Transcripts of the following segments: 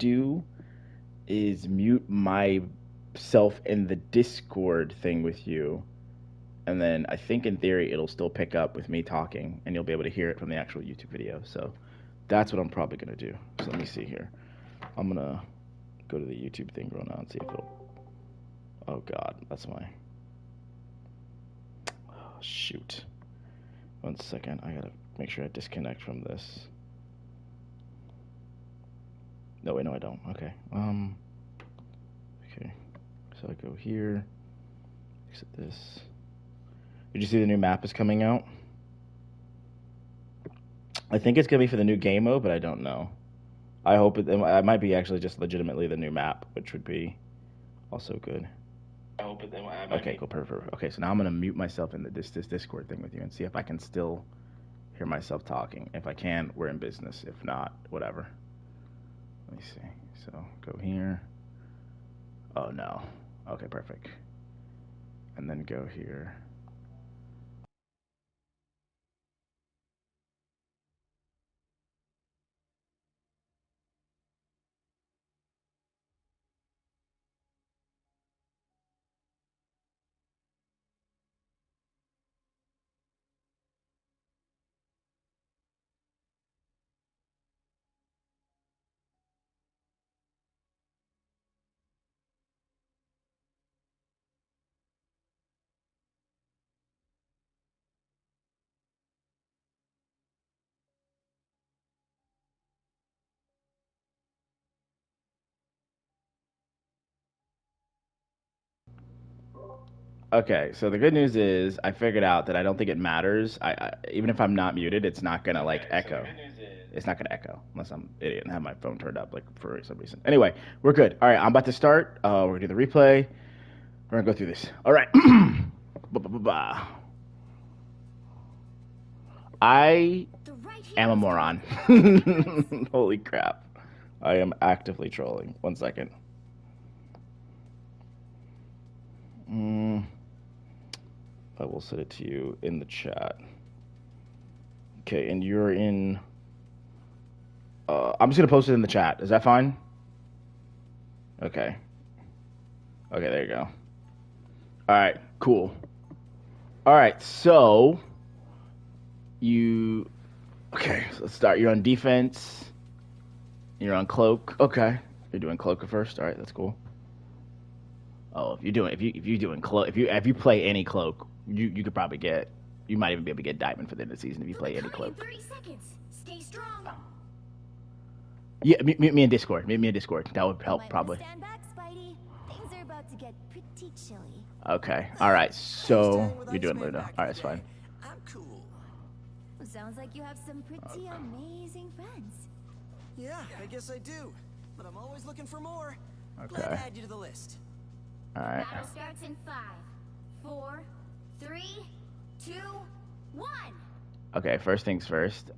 do is mute myself in the Discord thing with you, and then I think in theory it'll still pick up with me talking, and you'll be able to hear it from the actual YouTube video. So that's what I'm probably gonna do. So let me see here. I'm gonna go to the YouTube thing real now and see if it'll. Oh God, that's my. Oh, shoot. 1 second. I gotta make sure I disconnect from this. No, wait, no, I don't. Okay. Okay. So I go here. Exit this. Did you see the new map is coming out? I think it's gonna be for the new game mode, but I don't know. I hope it might be actually just legitimately the new map, which would be also good. I hope it. Okay, cool, perfect. Okay, so now I'm gonna mute myself in this Discord thing with you and see if I can still hear myself talking. If I can, we're in business. If not, whatever. Let me see. So go here. Oh no. Okay, perfect. And then go here. Okay, so the good news is I figured out that I don't think it matters. Even if I'm not muted, it's not gonna like echo. It's not gonna echo unless I'm an idiot and have my phone turned up like for some reason. Anyway, we're good. All right, I'm about to start. We're gonna do the replay. We're gonna go through this. All right. I am a moron. Holy crap! I am actively trolling. 1 second. I will send it to you in the chat. Okay, and you're in. I'm just gonna post it in the chat. Is that fine? Okay. Okay, there you go. All right, cool. All right, so you. Okay, so let's start. You're on defense. You're on cloak. Okay, you're doing cloak first. All right, that's cool. Oh, if you're doing cloak, if you play any cloak, you could probably get. You might even be able to get diamond for the end of the season if you play any cloak. 30 seconds. Stay strong. Yeah, meet me in Discord. Meet me in Discord. That would help probably. Stand back, Spidey. Things are about to get pretty chilly. Okay. All right. So you're doing Luna. All right, it's fine. I'm cool. Sounds like you have some pretty amazing friends. Yeah, I guess I do. But I'm always looking for more. Okay. Glad to add you to the list. All right. Battle starts in 5, 4, 3, 2, 1. Okay. First things first.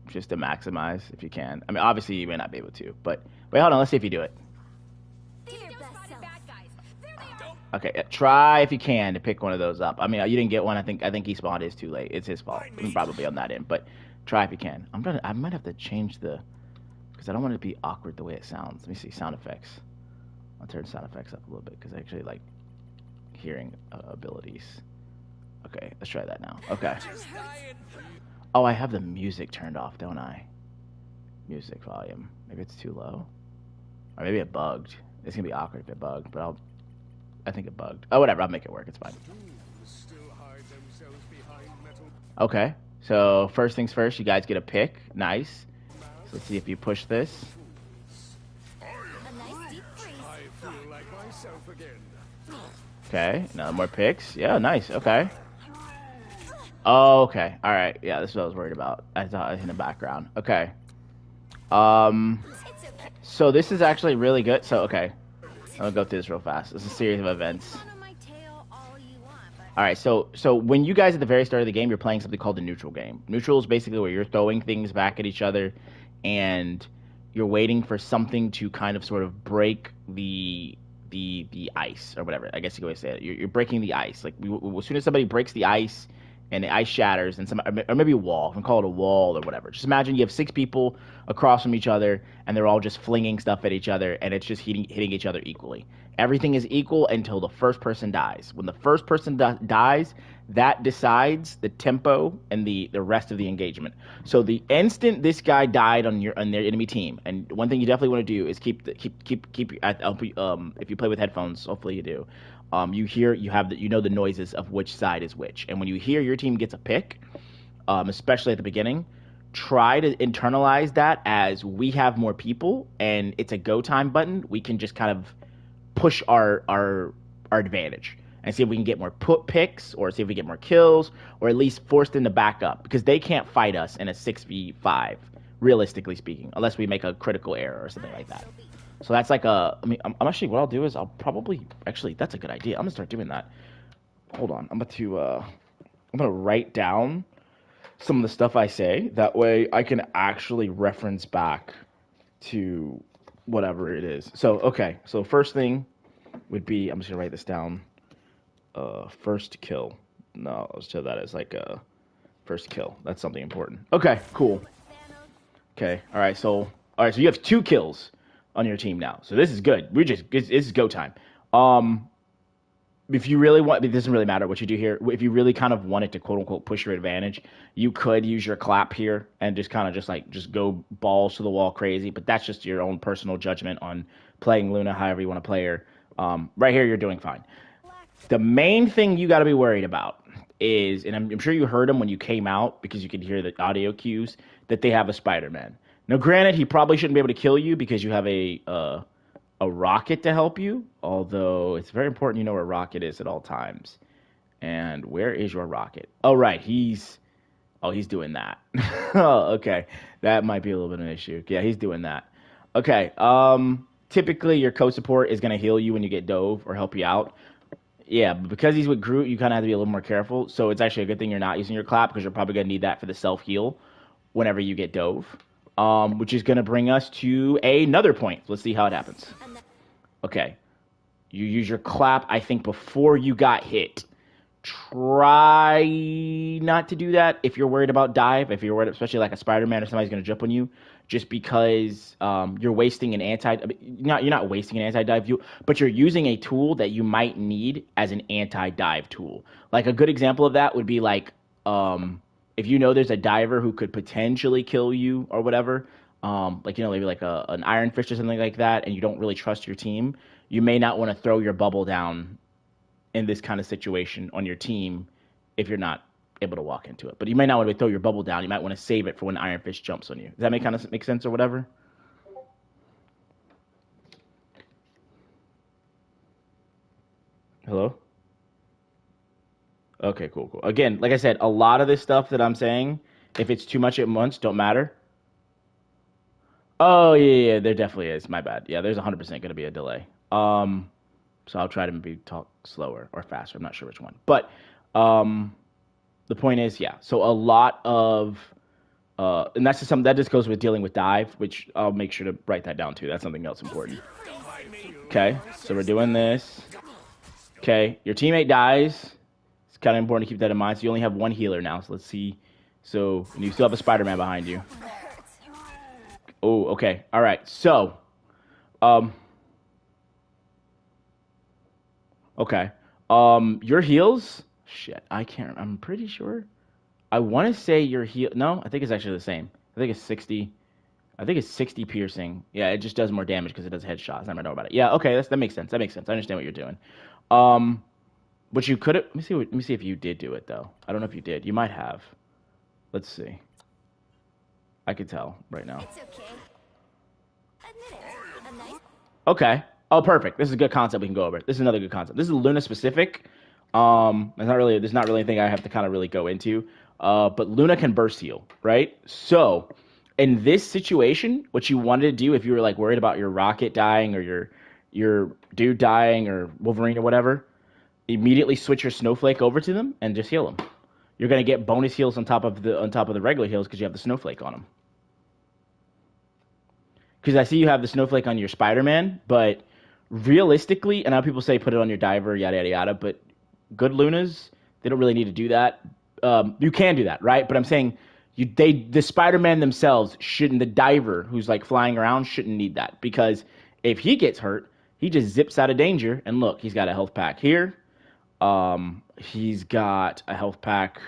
Just to maximize if you can. I mean, obviously you may not be able to, but wait, hold on. Let's see if you do it. Okay. Try if you can to pick one of those up. I mean, you didn't get one. I think he spawned his too late. It's his fault. Probably on that end, but try if you can. I might have to change the because I don't want it to be awkward the way it sounds. Let me see sound effects. I'll turn sound effects up a little bit because I actually like hearing abilities. Okay, let's try that now. Okay. Oh, I have the music turned off, don't I? Music volume. Maybe it's too low, or maybe it bugged. It's gonna be awkward if it bugged, but I think it bugged. Oh, whatever. I'll make it work. It's fine. Okay. So first things first, you guys get a pick. Nice. So let's see if you push this. Okay, no more picks. Yeah, nice. Okay. Oh, okay. All right. Yeah, this is what I was worried about. I thought I was in the background. Okay. So this is actually really good. So okay, I'll go through this real fast. It's a series of events. All right. So when you guys at the very start of the game, you're playing something called the neutral game. Neutral is basically where you're throwing things back at each other, and you're waiting for something to kind of sort of break the ice or whatever. I guess you could always say it. You're breaking the ice. Like as soon as somebody breaks the ice, and the ice shatters, and or maybe a wall. We can call it a wall or whatever. Just imagine you have 6 people across from each other, and they're all just flinging stuff at each other, and it's just hitting each other equally. Everything is equal until the first person dies. When the first person dies, that decides the tempo and the rest of the engagement. So the instant this guy died on their enemy team, and one thing you definitely want to do is keep if you play with headphones, hopefully you do. You know the noises of which side is which, and when you hear your team gets a pick, especially at the beginning, try to internalize that as we have more people and it's a go time button. We can just kind of push our advantage and see if we can get more picks, or see if we get more kills, or at least force them to back up, because they can't fight us in a 6v5, realistically speaking, unless we make a critical error or something like that. So that's like I'm actually, what I'll do is I'll probably, actually, that's a good idea. I'm gonna start doing that. Hold on, I'm gonna write down some of the stuff I say. That way I can actually reference back to whatever it is. So, okay, so first thing would be, I'm just gonna write this down. First kill. No, let's tell that as like a first kill. That's something important. Okay, cool. Okay, all right, so you have 2 kills on your team now. So this is good. This is go time. If you really want, it doesn't really matter what you do here. If you really kind of wanted to quote unquote push your advantage, you could use your clap here and just kind of just go balls to the wall crazy. But that's just your own personal judgment on playing Luna however you want to play her. Right here, you're doing fine. The main thing you got to be worried about is, and I'm sure you heard him when you came out because you could hear the audio cues, that they have a Spider-Man. Now, granted, he probably shouldn't be able to kill you because you have a rocket to help you, although it's very important you know where rocket is at all times. And where is your rocket? Oh, right, he's doing that. Oh, okay, that might be a little bit of an issue. Yeah, he's doing that. Okay, typically your co-support is going to heal you when you get dove or help you out. Yeah, but because he's with Groot, you kind of have to be a little more careful. So it's actually a good thing you're not using your clap, because you're probably going to need that for the self-heal whenever you get dove. Which is going to bring us to another point. Let's see how it happens. Okay. You use your clap, I think, before you got hit. Try not to do that if you're worried about dive, if you're worried, especially like a Spider-Man or somebody's going to jump on you, just because you're wasting an you're not wasting an anti-dive, but you're using a tool that you might need as an anti-dive tool. Like a good example of that would be like, if you know there's a diver who could potentially kill you or whatever, like, maybe like an Iron Fist or something like that, and you don't really trust your team, you may not want to throw your bubble down in this kind of situation on your team if you're not able to walk into it. But you may not want to throw your bubble down. You might want to save it for when Iron Fist jumps on you. Does that make sense or whatever? Hello? Okay, cool. Again, like I said, a lot of this stuff that I'm saying, if it's too much at once, don't matter. Oh, yeah, there definitely is. My bad. Yeah, there's 100% going to be a delay. So I'll try to maybe talk slower or faster. I'm not sure which one. But the point is, yeah. So a lot of, and that's just something that just goes with dealing with dive, which I'll make sure to write that down too. That's something else important. Okay, so we're doing this. Okay, your teammate dies. It's kind of important to keep that in mind. So you only have 1 healer now. So let's see. So and you still have a Spider-Man behind you. Oh, okay. All right. So, okay. Your heals. Shit, I can't. I'm pretty sure. I want to say your heal. No, I think it's actually the same. I think it's 60. I think it's 60 piercing. Yeah, it just does more damage because it does headshots. I don't know about it. Yeah, okay, that makes sense. That makes sense. I understand what you're doing. But you could have. Let me see if you did do it though. I don't know if you did. You might have. Let's see. I could tell right now. It's okay. Admit it. A nice... Okay. Oh, perfect. This is a good concept we can go over. This is another good concept. This is Luna specific. There's not really anything I have to kind of really go into. But Luna can burst heal, right? So in this situation, what you wanted to do if you were like worried about your Rocket dying or your dude dying or Wolverine or whatever, immediately switch your Snowflake over to them and just heal them. You're gonna get bonus heals on top of the regular heals because you have the Snowflake on them. Because I see you have the Snowflake on your Spider-Man, but realistically, and now people say put it on your Diver, yada yada yada, but good Lunas, they don't really need to do that. You can do that, right? But I'm saying the Spider-Man themselves shouldn't. The diver who's like flying around shouldn't need that, because if he gets hurt, he just zips out of danger. And look, he's got a health pack here. He's got a health pack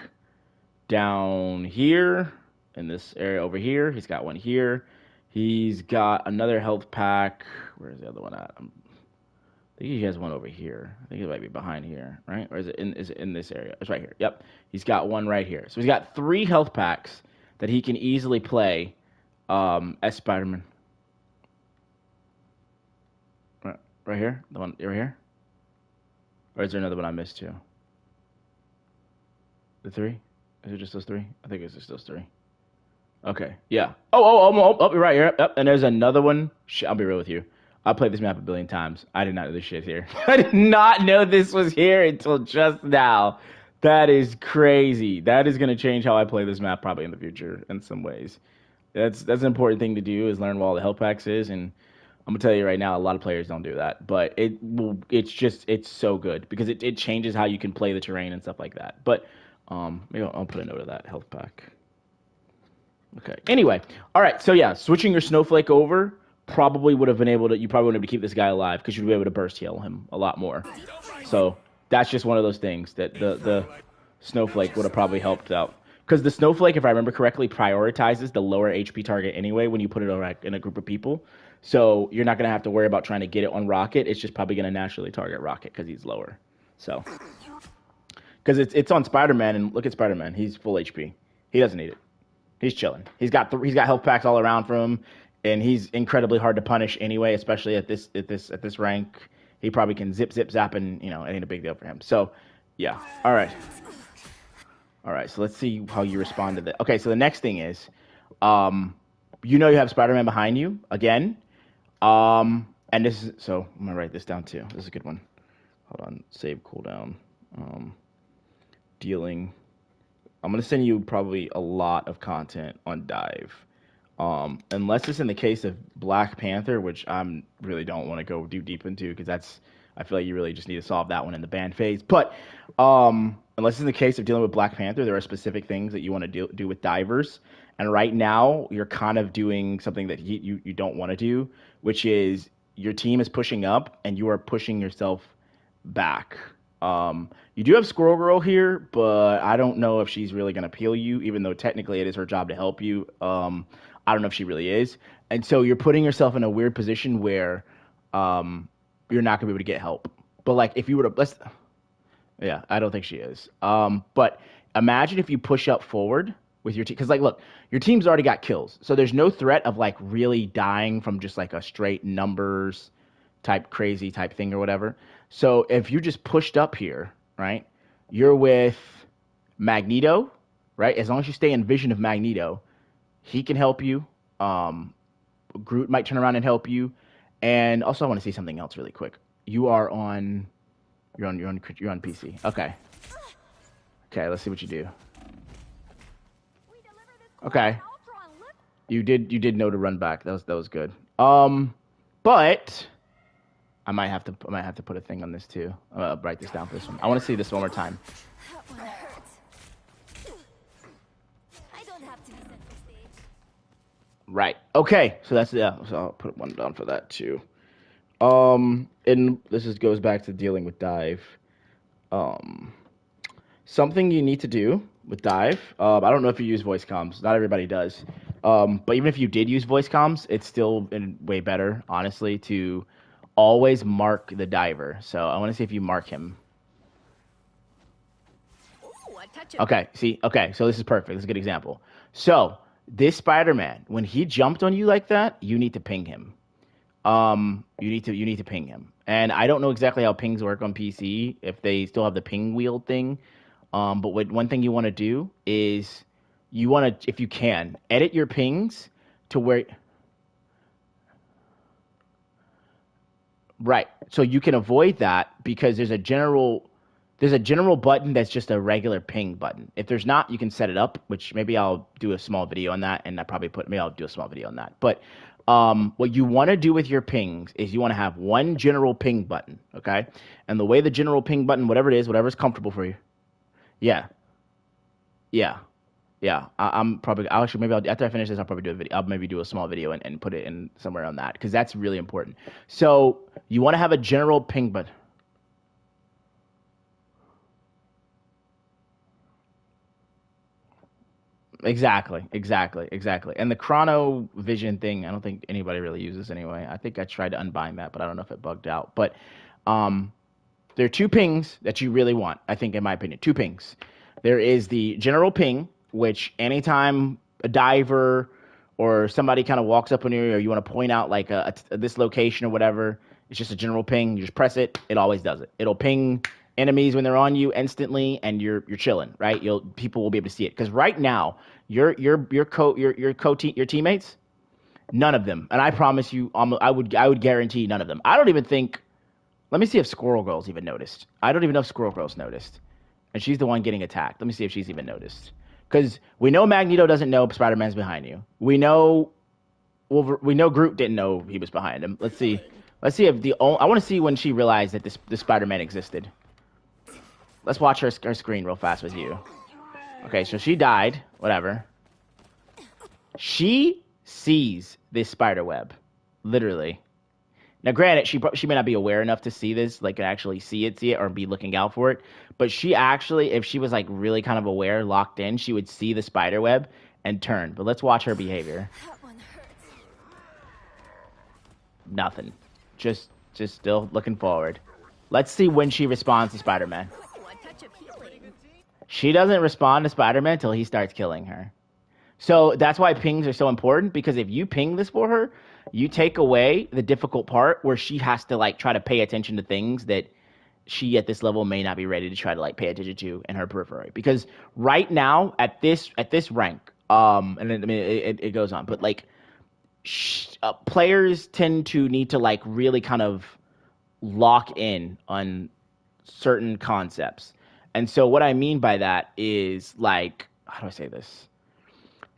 down here in this area over here. He's got one here. He's got another health pack. Where's the other one at? I think he has one over here. I think it might be behind here, right? Or is it in this area? It's right here. Yep. He's got one right here. So he's got 3 health packs that he can easily play as Spider-Man. Right here? The one right here? Or is there another one I missed too? The 3? Is it just those 3? I think it's just those 3. Okay. Yeah. Oh, you're right here. Yep. And there's another one. I'll be real with you. I played this map a billion times. I did not know this shit here. I did not know this was here until just now. That is crazy. That is going to change how I play this map probably in the future in some ways. That's an important thing to do, is learn what all the health packs is. And I'm going to tell you right now, a lot of players don't do that. But it's so good because it changes how you can play the terrain and stuff like that. But maybe I'll put a note of that health pack. Okay. Anyway. All right. So yeah, switching your Snowflake over probably would have been able to. You probably would have been able to keep this guy alive because you'd be able to burst heal him a lot more. So that's just one of those things that the Snowflake would have probably helped out. Because the Snowflake, if I remember correctly, prioritizes the lower HP target anyway when you put it in a group of people. So you're not going to have to worry about trying to get it on Rocket. It's just probably going to naturally target Rocket because he's lower. So because it's on Spider-Man, and look at Spider-Man. He's full HP. He doesn't need it. He's chilling. He's got health packs all around for him, and he's incredibly hard to punish anyway, especially at this rank. He probably can zip zap, and it ain't a big deal for him. So, yeah. All right. So let's see how you respond to that. Okay. So the next thing is, you have Spider-Man behind you again, and this is so. I'm gonna write this down too. This is a good one. Hold on. Save cooldown. Dealing. I'm going to send you probably a lot of content on Dive. Unless it's in the case of Black Panther, which I really don't want to go deep into, because I feel like you really just need to solve that one in the ban phase. But unless it's in the case of dealing with Black Panther, there are specific things that you want to do with divers. And right now, you're kind of doing something that you don't want to do, which is your team is pushing up and you are pushing yourself back. You do have Squirrel Girl here, but I don't know if she's really going to peel you, even though technically it is her job to help you. I don't know if she really is. And so you're putting yourself in a weird position where you're not going to be able to get help. But like if you were to, yeah, I don't think she is. But imagine if you push up forward with your team. Because like, look, your team's already got kills. So there's no threat of like really dying from just like a straight numbers type crazy type thing or whatever. So if you just pushed up here, right, you're with Magneto, right? As long as you stay in vision of Magneto, he can help you. Groot might turn around and help you. And also, I want to say something else really quick. You're on PC. Okay. Okay, let's see what you do. Okay. You did know to run back. That was good. But I might have to put a thing on this too. Write this down for this one. I want to see this one more time. That one hurts. I don't have to be center stage. Right. Okay. So that's So I'll put one down for that too. And this goes back to dealing with Dive. Something you need to do with Dive. I don't know if you use voice comms. Not everybody does. But even if you did use voice comms, it's still way better, honestly, to always mark the diver. So I want to see if you mark him. Ooh, I touch it. Okay, see? Okay, so this is perfect. This is a good example. So this Spider-Man, when he jumped on you like that, you need to ping him. You need to ping him. And I don't know exactly how pings work on PC, if they still have the ping wheel thing. But one thing you want to do is you want to, if you can, edit your pings to where... Right. So you can avoid that because there's a general button that's just a regular ping button. If there's not, you can set it up, which maybe I'll do a small video on that, and maybe I'll do a small video on that. But what you want to do with your pings is you want to have one general ping button, okay? And the way the general ping button, whatever it is, whatever's comfortable for you. Yeah. Yeah. Yeah, I'm probably. I'll actually maybe after I finish this, I'll probably do a video. I'll maybe do a small video and put it in somewhere on that because that's really important. So you want to have a general ping, but exactly. And the chrono vision thing, I don't think anybody really uses anyway. I think I tried to unbind that, but I don't know if it bugged out. But um, there are two pings that you really want. I think, in my opinion, two pings. There is the general ping, which anytime a diver or somebody kind of walks up on you, or you want to point out like this location or whatever, it's just a general ping. You just press it, it always does it. It'll ping enemies when they're on you instantly, and you're chilling, right? People will be able to see it because right now your teammates, none of them, and I promise you, I would guarantee none of them. I don't even think. Let me see if Squirrel Girl's even noticed. I don't even know if Squirrel Girl's noticed. And she's the one getting attacked. Let me see if she's even noticed. Because we know Magneto doesn't know Spider-Man's behind you. We know Groot didn't know he was behind him. Let's see. Let's see if I want to see when she realized that this Spider-Man existed. Let's watch her screen real fast with you. Okay, so she died. Whatever. She sees this spider web. Literally. Now, granted, she may not be aware enough to see this, like actually see it, or be looking out for it. But she actually, if she was like really kind of aware, locked in, she would see the spider web and turn. But let's watch her behavior. That one hurts. Nothing. Just still looking forward. Let's see when she responds to Spider-Man. Oh, a touch of healing. She doesn't respond to Spider-Man until he starts killing her. So that's why pings are so important, because if you ping this for her, you take away the difficult part where she has to like try to pay attention to things that she at this level may not be ready to try to like pay attention to in her periphery. Because right now at this rank, and then, I mean it goes on, but like players tend to need to like really kind of lock in on certain concepts. And so what I mean by that is like, how do I say this?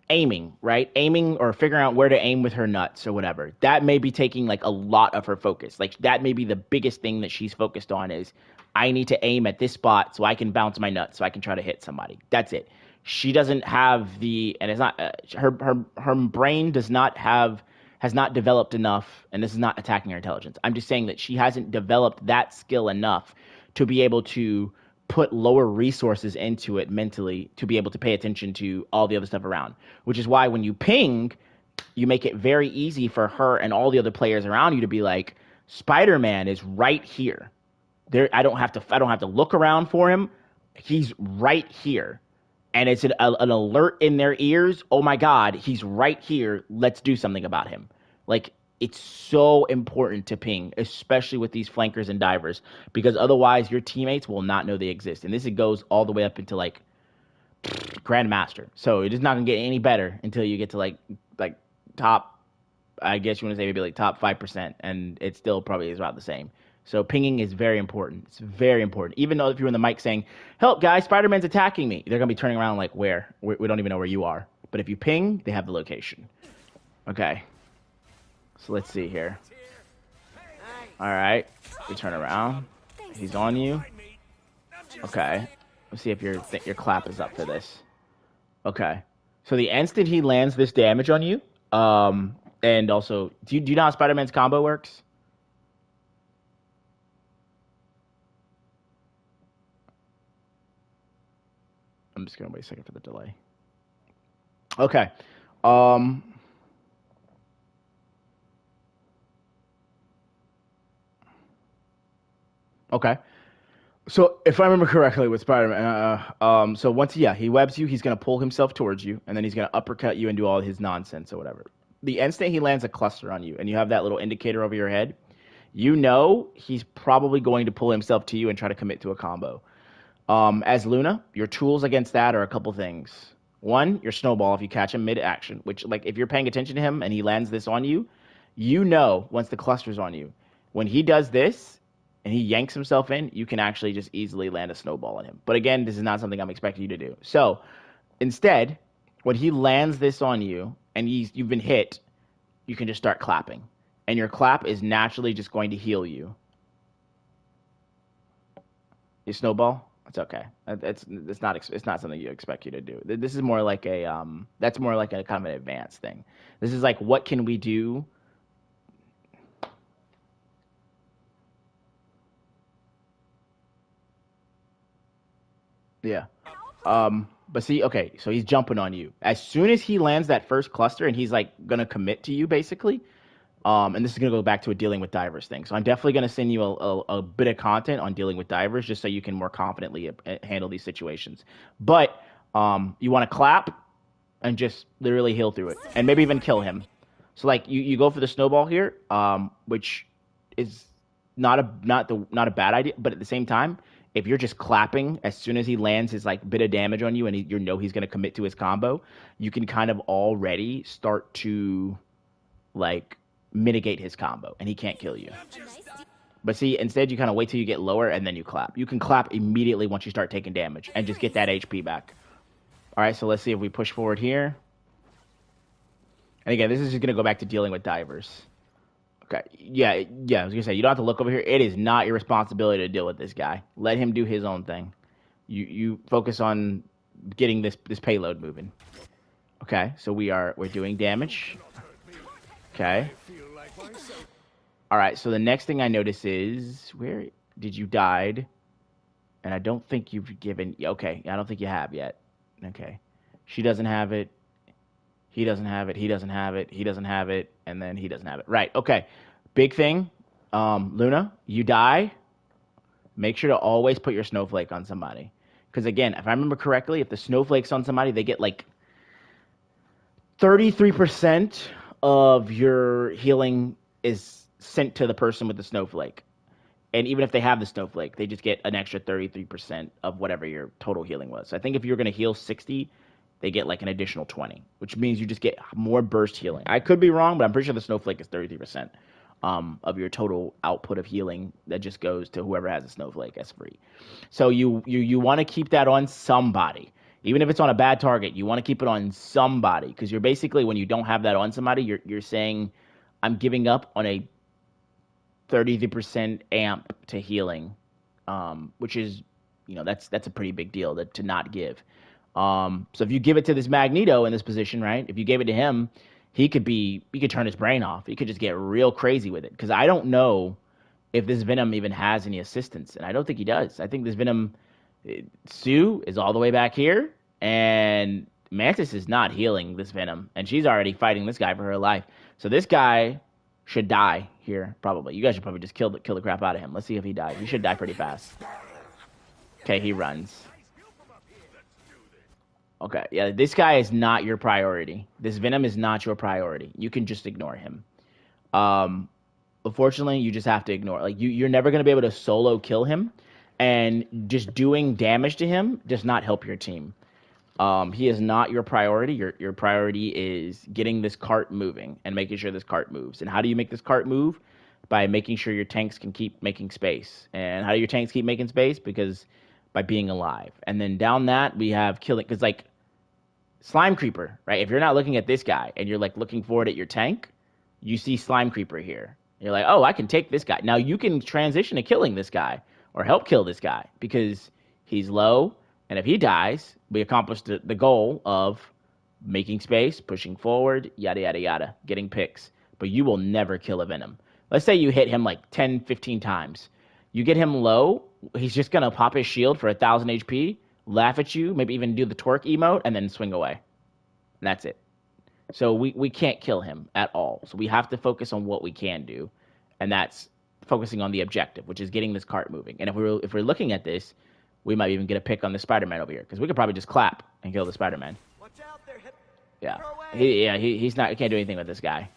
Aiming, right? Aiming or figuring out where to aim with her nuts or whatever. That may be taking like a lot of her focus. Like that may be the biggest thing that she's focused on is I need to aim at this spot so I can bounce my nuts so I can try to hit somebody. That's it. She doesn't have and it's not her brain has not developed enough, and this is not attacking her intelligence. I'm just saying that she hasn't developed that skill enough to be able to put lower resources into it mentally to be able to pay attention to all the other stuff around. Which is why when you ping, you make it very easy for her and all the other players around you to be like, Spider-Man is right here. I don't have to look around for him. He's right here. And it's an alert in their ears. Oh my God, he's right here. Let's do something about him. Like, it's so important to ping, especially with these flankers and divers, because otherwise your teammates will not know they exist. And this goes all the way up into like Grandmaster. So it is not gonna get any better until you get to like top. I guess you want to say maybe like top 5%, and it still probably is about the same. So pinging is very important. It's very important. Even though if you're in the mic saying, "Help, guys! Spider-Man's attacking me," they're gonna be turning around like, "Where? We don't even know where you are." But if you ping, they have the location. Okay. So let's see here. All right, we turn around. He's on you. Okay. Let's see if your clap is up for this. Okay. So the instant he lands this damage on you, and also, do you know how Spider-Man's combo works? I'm just gonna wait a second for the delay. Okay. Um. Okay. So if I remember correctly with Spider-Man, so once he webs you, he's gonna pull himself towards you, and then he's gonna uppercut you and do all his nonsense or whatever. The instant he lands a cluster on you, and you have that little indicator over your head, you know he's probably going to pull himself to you and try to commit to a combo. As Luna, your tools against that are a couple things. One, your snowball if you catch him mid-action, which like if you're paying attention to him and he lands this on you, you know once the cluster's on you, when he does this and he yanks himself in, you can actually just easily land a snowball on him. But again, this is not something I'm expecting you to do. So instead, when he lands this on you and you've been hit, you can just start clapping. And your clap is naturally just going to heal you. Your snowball? It's okay. It's not something you expect you to do. This is more like a that's more like a kind of an advanced thing. This is like what can we do? Yeah. But see, okay, so he's jumping on you. As soon as he lands that first cluster and he's like gonna commit to you, basically. And this is gonna go back to a dealing with divers thing. So I'm definitely gonna send you a bit of content on dealing with divers, just so you can more confidently handle these situations. But you want to clap and just literally heal through it, and maybe even kill him. So like you go for the snowball here, which is not a bad idea, but at the same time, if you're just clapping as soon as he lands his like bit of damage on you, and you know he's gonna commit to his combo, you can kind of already start to like mitigate his combo, and he can't kill you. But see, instead you kind of wait till you get lower and then you clap. You can clap immediately once you start taking damage and just get that HP back. All right, so let's see if we push forward here. And again, this is just gonna go back to dealing with divers. Okay, yeah. I was gonna say you don't have to look over here. It is not your responsibility to deal with this guy. Let him do his own thing. You focus on getting this payload moving. Okay, so we're doing damage. Okay. All right, so the next thing I notice is where did you died? And I don't think you've given. Okay, I don't think you have yet. Okay, she doesn't have it. He doesn't have it. He doesn't have it. He doesn't have it. And then he doesn't have it. Right. Okay. Big thing. Luna, you die. Make sure to always put your snowflake on somebody. Because again, if I remember correctly, if the snowflake's on somebody, they get like 33% of your healing is sent to the person with the snowflake. And even if they have the snowflake, they just get an extra 33% of whatever your total healing was. So I think if you're going to heal 60, they get like an additional 20, which means you just get more burst healing. I could be wrong, but I'm pretty sure the snowflake is 33% of your total output of healing that just goes to whoever has a snowflake as free. So you want to keep that on somebody. Even if it's on a bad target, you want to keep it on somebody, because you're basically, when you don't have that on somebody, you're saying, I'm giving up on a 30% amp to healing, which is, that's a pretty big deal to not give. So if you give it to this Magneto in this position, right? If you gave it to him, he could turn his brain off. He could just get real crazy with it. Because I don't know if this Venom even has any assistance, and I don't think he does. I think this Venom, Sue is all the way back here, and Mantis is not healing this Venom, and she's already fighting this guy for her life. So this guy should die here, probably. You guys should probably just kill the crap out of him. Let's see if he dies. He should die pretty fast. Okay, he runs. Okay, yeah, this guy is not your priority. This Venom is not your priority. You can just ignore him. Unfortunately, you just have to ignore. Like you're never gonna be able to solo kill him, and just doing damage to him does not help your team. He is not your priority. Your priority is getting this cart moving and making sure this cart moves. And how do you make this cart move? By making sure your tanks can keep making space. And how do your tanks keep making space? Because by being alive. And then down that we have killing, because like Slime Creeper, right? If you're not looking at this guy and you're like looking forward at your tank, you see Slime Creeper here. You're like, oh, I can take this guy. Now you can transition to killing this guy or help kill this guy because he's low. And if he dies, we accomplished the goal of making space, pushing forward, yada, yada, yada, getting picks. But you will never kill a Venom. Let's say you hit him like 10, 15 times. You get him low, he's just going to pop his shield for 1,000 HP, laugh at you, maybe even do the twerk emote, and then swing away. And that's it. So we can't kill him at all. So we have to focus on what we can do. And that's focusing on the objective, which is getting this cart moving. And if we're looking at this, we might even get a pick on the Spider-Man over here, because we could probably just clap and kill the Spider-Man. Watch out there, hip. Yeah. He can't do anything with this guy.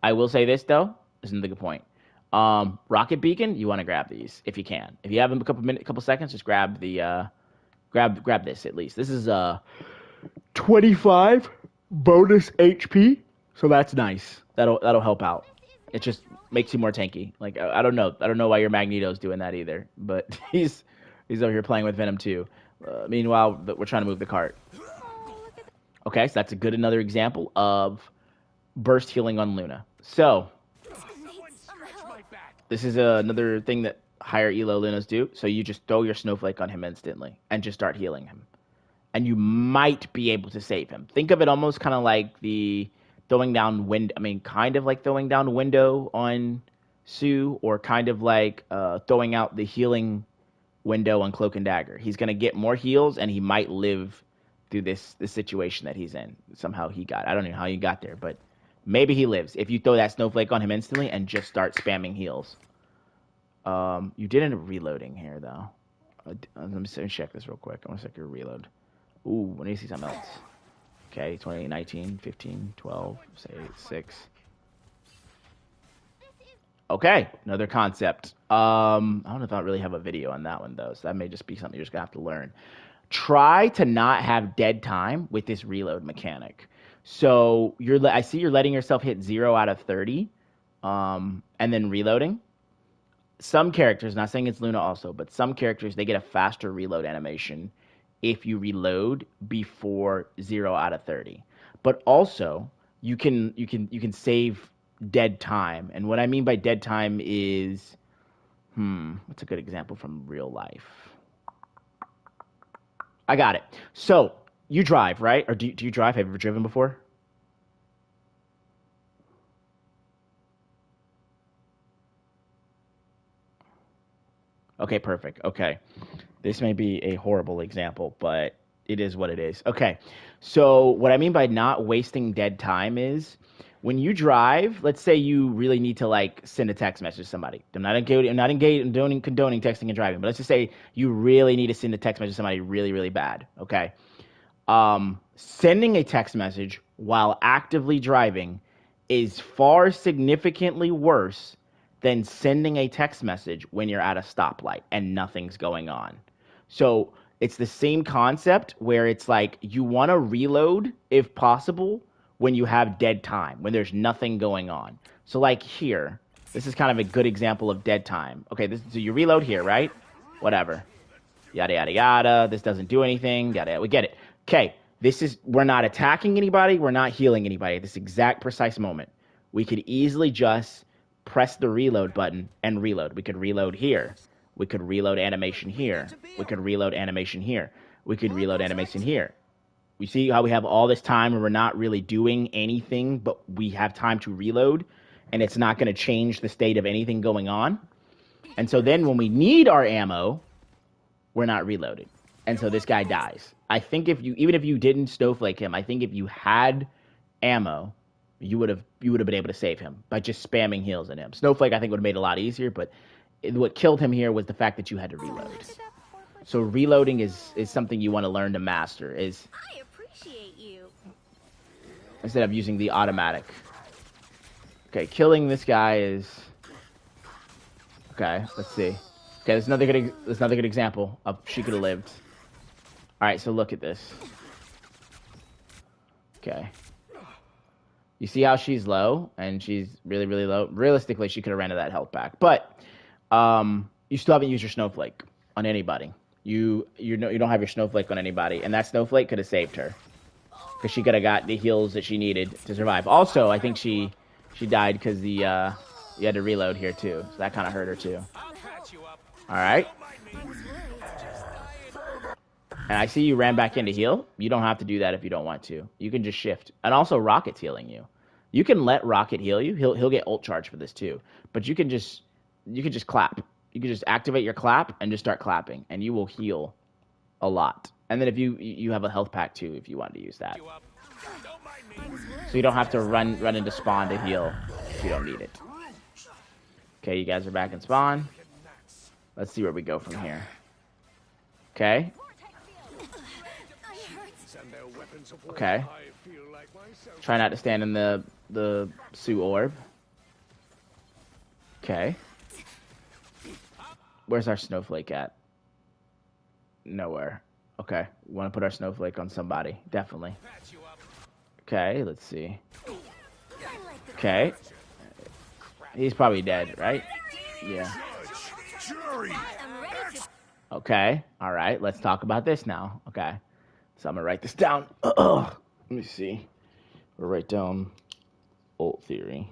I will say this though, this is the good point. Rocket Beacon, you want to grab these if you can. If you have them a couple seconds, just grab the grab this at least. This is 25 bonus HP, so that's nice. That'll help out. It just makes you more tanky. Like I don't know why your Magneto's doing that either, but he's over here playing with Venom too. Meanwhile, we're trying to move the cart. Okay, so that's another example of burst healing on Luna. So this is another thing that higher elo Lunos do. So you just throw your snowflake on him instantly and just start healing him. And you might be able to save him. Think of it almost kind of like the throwing down wind. I mean, kind of like throwing down window on Sue, or kind of like throwing out the healing window on Cloak and Dagger. He's gonna get more heals, and he might live through this situation that he's in. Somehow he got. I don't know how you got there, but maybe he lives if you throw that snowflake on him instantly and just start spamming heals. You did end up reloading here though. Let me check this real quick. I want to check your reload. Ooh, let me see something else. Okay, 20, 19, 15, 12, say 6. Okay, another concept. I don't know if I really have a video on that one though, so that may just be something you're just gonna have to learn. Try to not have dead time with this reload mechanic. So I see you're letting yourself hit 0 out of 30, and then reloading. Some characters, not saying it's Luna also, but some characters, they get a faster reload animation if you reload before 0 out of 30. But also, you can save dead time. And what I mean by dead time is, what's a good example from real life? I got it. So, you drive, right? Or do you drive? Have you ever driven before? Okay, perfect. Okay. This may be a horrible example, but it is what it is. Okay. So, what I mean by not wasting dead time is when you drive, let's say you really need to like send a text message to somebody. I'm not condoning texting and driving, but let's just say you really need to send a text message to somebody really, really bad. Okay. Sending a text message while actively driving is far significantly worse than sending a text message when you're at a stoplight and nothing's going on. So it's the same concept where it's like you want to reload if possible when you have dead time, when there's nothing going on. So like here, this is kind of a good example of dead time. Okay, so you reload here, right? Whatever. Yada, yada, yada. This doesn't do anything. Yada, yada. We get it. Okay, we're not attacking anybody. We're not healing anybody at this exact precise moment. We could easily just press the reload button and reload. We could reload here. We could reload animation here. We could reload animation here. We could reload animation here. We see how we have all this time where we're not really doing anything, but we have time to reload, and it's not going to change the state of anything going on. And so then when we need our ammo, we're not reloading. And so this guy dies. I think even if you didn't snowflake him, I think if you had ammo, you would have been able to save him by just spamming heals in him. Snowflake, I think, would have made it a lot easier, but what killed him here was the fact that you had to reload. So reloading is something you want to learn to master. I appreciate you. Instead of using the automatic. Okay, killing this guy is... Okay, let's see. Okay, there's another good example of she could have lived. All right, so look at this. Okay. You see how she's low, and she's really, really low. Realistically, she could have ran to that health back, but you still haven't used your snowflake on anybody. You don't have your snowflake on anybody, and that snowflake could have saved her because she could have got the heals that she needed to survive. Also, I think she died because you had to reload here too, so that kind of hurt her too. All right. And I see you ran back in to heal. You don't have to do that if you don't want to. You can just shift. And also, Rocket's healing you. You can let Rocket heal you. He'll get ult charge for this too. But you can just clap. You can just activate your clap and just start clapping, and you will heal a lot. And then if you have a health pack too, if you want to use that. So you don't have to run into spawn to heal if you don't need it. Okay, you guys are back in spawn. Let's see where we go from here. Okay. Okay. Try not to stand in the Sue orb. Okay. Where's our snowflake at? Nowhere. Okay. We want to put our snowflake on somebody. Definitely. Okay, let's see. Okay. He's probably dead, right? Yeah. Okay. All right. Let's talk about this now. Okay. So I'm going to write this down. Let me see. We'll write down ult theory.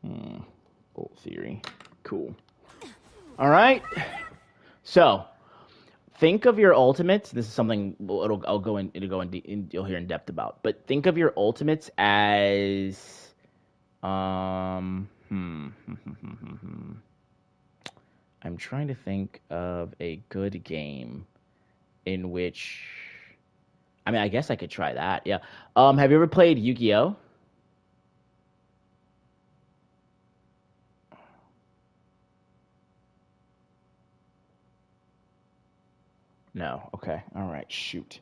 Ult theory. Cool. All right. So, think of your ultimates. This is something you'll hear in depth about. But think of your ultimates as I'm trying to think of a good game in which I mean, I guess I could try that. Yeah. Have you ever played Yu-Gi-Oh? No. Okay. All right. Shoot.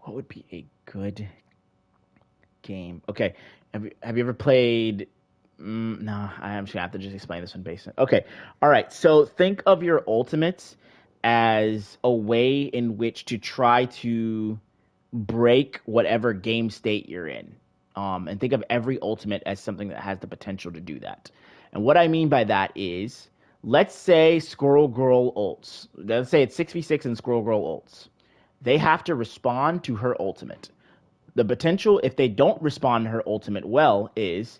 What would be a good game? Okay. Have you ever played? No, I'm just gonna have to just explain this one based on. Okay. All right. So think of your ultimates as a way in which to try to break whatever game state you're in. And think of every ultimate as something that has the potential to do that. And what I mean by that is, let's say Squirrel Girl ults. Let's say it's 6v6 and Squirrel Girl ults. They have to respond to her ultimate. The potential, if they don't respond to her ultimate well, is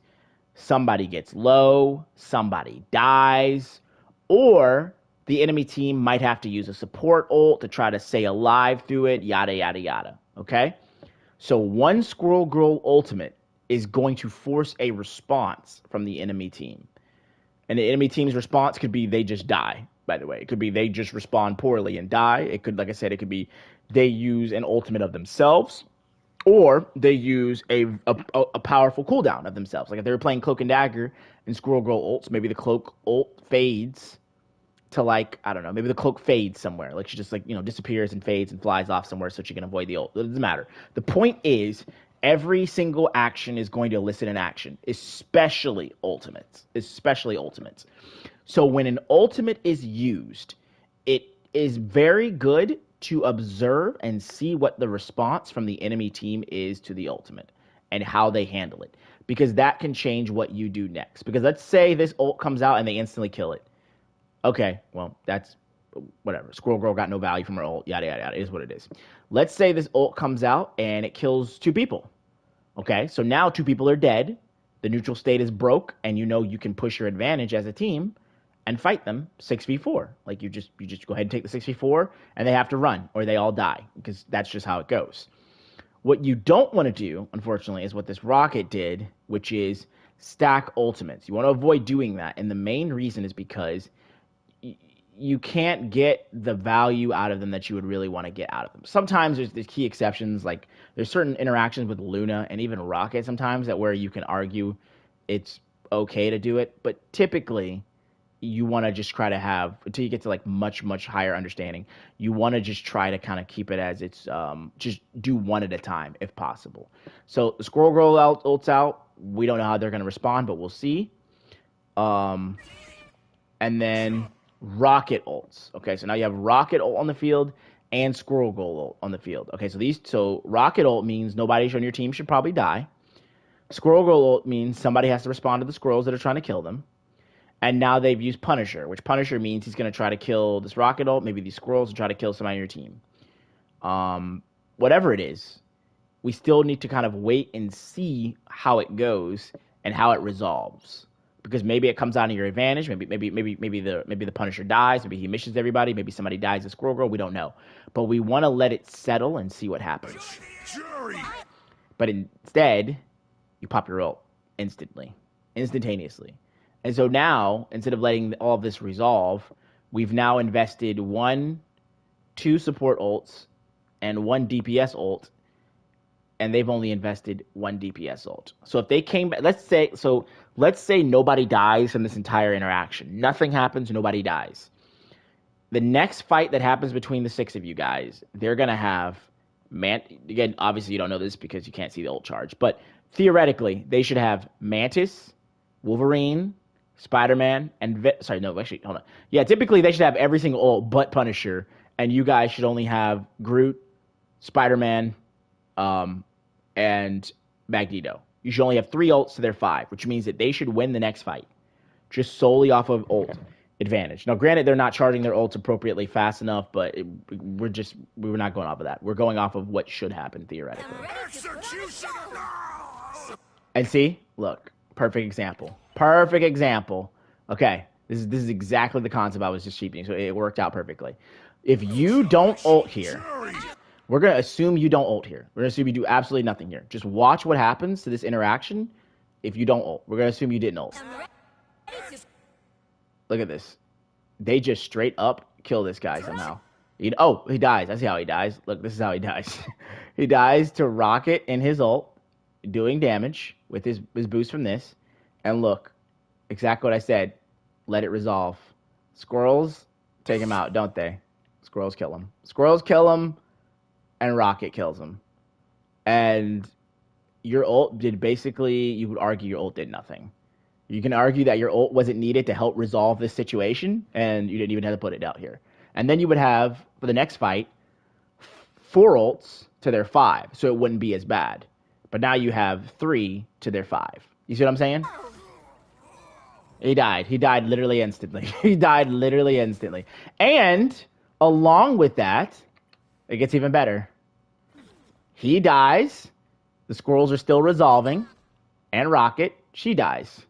somebody gets low, somebody dies, or the enemy team might have to use a support ult to try to stay alive through it, yada, yada, yada. Okay? So one Squirrel Girl ultimate is going to force a response from the enemy team. And the enemy team's response could be they just die, by the way. It could be they just respond poorly and die. It could, like I said, it could be they use an ultimate of themselves, or they use a powerful cooldown of themselves. Like if they were playing Cloak and Dagger and Squirrel Girl ults, maybe the Cloak ult fades to like, I don't know, maybe the Cloak fades somewhere. Like she just like, disappears and fades and flies off somewhere so she can avoid the ult. It doesn't matter. The point is every single action is going to elicit an action, especially ultimates. So when an ultimate is used, it is very good to observe and see what the response from the enemy team is to the ultimate and how they handle it, because that can change what you do next. Because let's say this ult comes out and they instantly kill it. Okay, well, that's whatever. Squirrel Girl got no value from her ult, yada, yada, yada. It is what it is. Let's say this ult comes out and it kills 2 people. Okay, so now 2 people are dead. The neutral state is broke, and you can push your advantage as a team and fight them 6v4. Like you just go ahead and take the 6v4, and they have to run or they all die, because that's just how it goes. What you don't want to do, unfortunately, is what this Rocket did, which is stack ultimates. You want to avoid doing that, and the main reason is because you can't get the value out of them that you would really want to get out of them. Sometimes there's key exceptions, like there's certain interactions with Luna and even Rocket sometimes that where you can argue it's okay to do it, but typically you want to just try to have, until you get to like much, much higher understanding, you want to just try to kind of keep it as it's, just do one at a time if possible. So the Squirrel Girl ults out. We don't know how they're going to respond, but we'll see. And then Rocket ults. Okay, so now you have Rocket ult on the field and Squirrel Girl ult on the field. Okay, so Rocket ult means nobody on your team should probably die. Squirrel Girl ult means somebody has to respond to the squirrels that are trying to kill them. And now they've used Punisher, which Punisher means he's going to try to kill this Rocket ult, maybe these squirrels, and try to kill somebody on your team. Whatever it is, we still need to kind of wait and see how it goes and how it resolves. Because maybe it comes out in your advantage. Maybe the Punisher dies. Maybe he missions everybody. Maybe somebody dies as Squirrel Girl. We don't know. But we want to let it settle and see what happens. But instead, you pop your ult instantaneously. And so now, instead of letting all of this resolve, we've now invested 2 support ults and 1 DPS ult, and they've only invested 1 DPS ult. So if they came back, let's say nobody dies from this entire interaction. Nothing happens, nobody dies. The next fight that happens between the 6 of you guys, they're going to have, again, obviously you don't know this because you can't see the ult charge, but theoretically, they should have Mantis, Wolverine, Spider-Man, and hold on. Yeah, typically they should have every single ult but Punisher, and you guys should only have Groot, Spider-Man, and Magneto. You should only have 3 ults to their 5, which means that they should win the next fight just solely off of ult advantage. Now, granted, they're not charging their ults appropriately fast enough, but we're not going off of that. We're going off of what should happen theoretically. And see, look, perfect example. Okay, This is exactly the concept I was just cheating, so it worked out perfectly. If you don't ult here, we're going to assume you don't ult here. We're going to assume you do absolutely nothing here. Just watch what happens to this interaction if you don't ult. We're going to assume you didn't ult. Look at this. They just straight up kill this guy somehow. Oh, he dies. I see how he dies. Look, this is how he dies. He dies to rocket in his ult, doing damage with his boost from this. And look, exactly what I said. Let it resolve. Squirrels take him out, don't they? Squirrels kill him. Squirrels kill him, and Rocket kills him. And your ult did basically, you would argue your ult did nothing. You can argue that your ult wasn't needed to help resolve this situation, and you didn't even have to put it out here. And then you would have, for the next fight, 4 ults to their 5, so it wouldn't be as bad. But now you have 3 to their 5. You see what I'm saying? He died. He died literally instantly. He died literally instantly. And along with that, it gets even better. He dies. The squirrels are still resolving. And Rocket, she dies.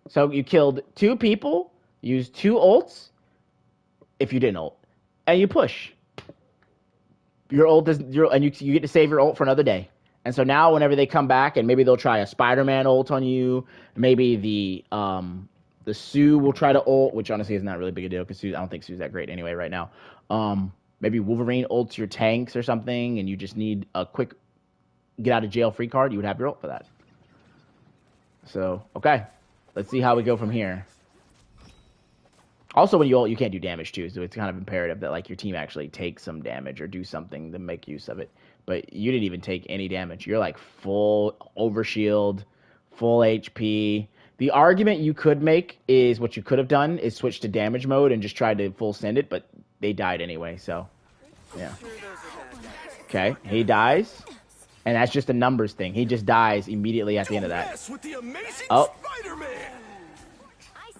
So you killed 2 people, used 2 ults, if you didn't ult. And you push. Your ult is, and you get to save your ult for another day. And so now whenever they come back, and maybe they'll try a Spider-Man ult on you, maybe the Sue will try to ult, which honestly is not really big a deal because I don't think Sue's that great anyway right now. Maybe Wolverine ults your tanks or something, and you just need a quick get out of jail free card. You would have your ult for that. So, okay. Let's see how we go from here. Also, when you ult, you can't do damage too, so it's kind of imperative that like your team actually take some damage or do something to make use of it. But you didn't even take any damage. You're like full overshield, full HP. The argument you could make is what you could have done is switch to damage mode and just try to full send it, but they died anyway, so yeah. Okay, he dies. And that's just a numbers thing. He just dies immediately at the end of that. Oh.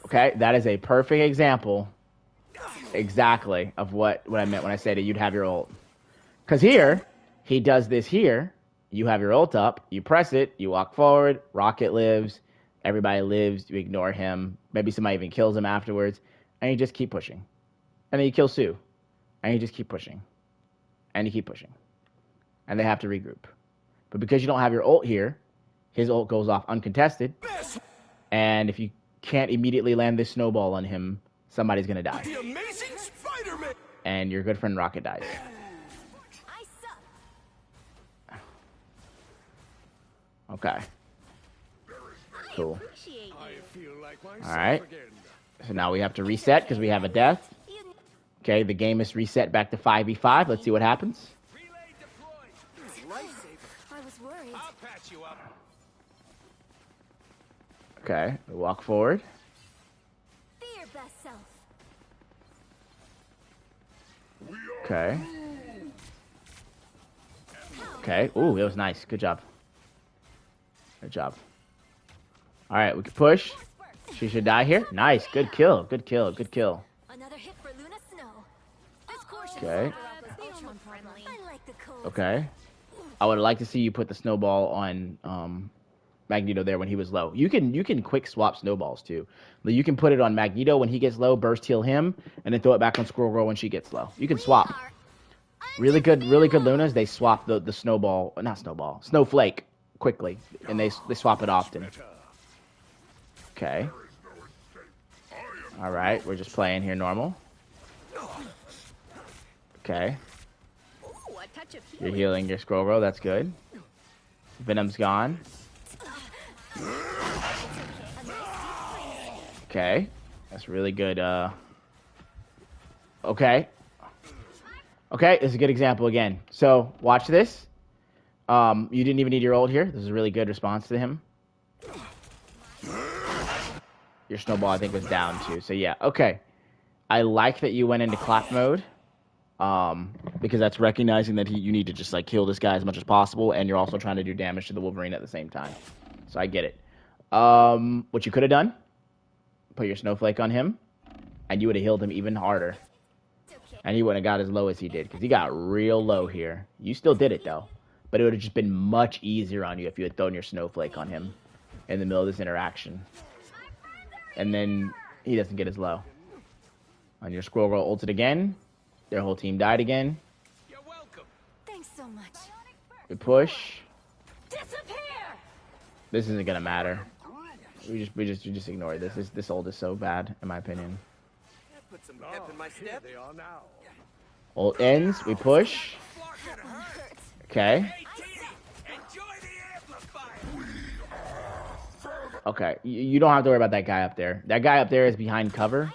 Okay, that is a perfect example exactly of what I meant when I said that you'd have your ult. Because here, he does this here. You have your ult up. You press it. You walk forward. Rocket lives. Everybody lives. You ignore him. Maybe somebody even kills him afterwards. And you just keep pushing. And then you kill Sue. And you just keep pushing. And you keep pushing. And they have to regroup. But because you don't have your ult here, his ult goes off uncontested. And if you can't immediately land this snowball on him, somebody's going to die. The Amazing Spider-Man! And your good friend Rocket dies. Okay. Cool. Alright. So now we have to reset because we have a death. Okay, the game is reset back to 5v5. Let's see what happens. Okay, we walk forward. Okay. Okay. Ooh, that was nice. Good job. Good job. All right, we can push. She should die here. Nice. Good kill. Good kill. Good kill. Okay. Okay. I would like to see you put the snowball on Magneto there when he was low. You can quick swap snowballs too. You can put it on Magneto when he gets low, burst heal him, and then throw it back on Squirrel Girl when she gets low. You can swap. Really good Lunas, they swap the snowflake quickly, and they swap it often. Okay. All right, we're just playing here normal. Okay. You're healing your Squirrel Girl, that's good. Venom's gone. Okay. That's really good. Okay. Okay, this is a good example again. So, watch this. You didn't even need your ult here. This is a really good response to him. Your snowball, I think, was down too. So, yeah. Okay. I like that you went into clap mode. Because that's recognizing that you need to just, like, kill this guy as much as possible. And you're also trying to do damage to the Wolverine at the same time. So, I get it. What you could have done, put your snowflake on him, and you would have healed him even harder. And he wouldn't have got as low as he did, because he got real low here. You still did it, though. But it would have just been much easier on you if you had thrown your snowflake on him in the middle of this interaction. And then He doesn't get his low. On your Squirrel Girl ulted again. Their whole team died again. You're welcome. Thanks so much. We push. Disappear! This isn't gonna matter. We just ignore this. This ult is so bad, in my opinion. Put some pep in my step. They are now. Ult ends. We push. Okay. Hey, Didi, enjoy the amplifier. Okay. You don't have to worry about that guy up there. That guy up there is behind cover,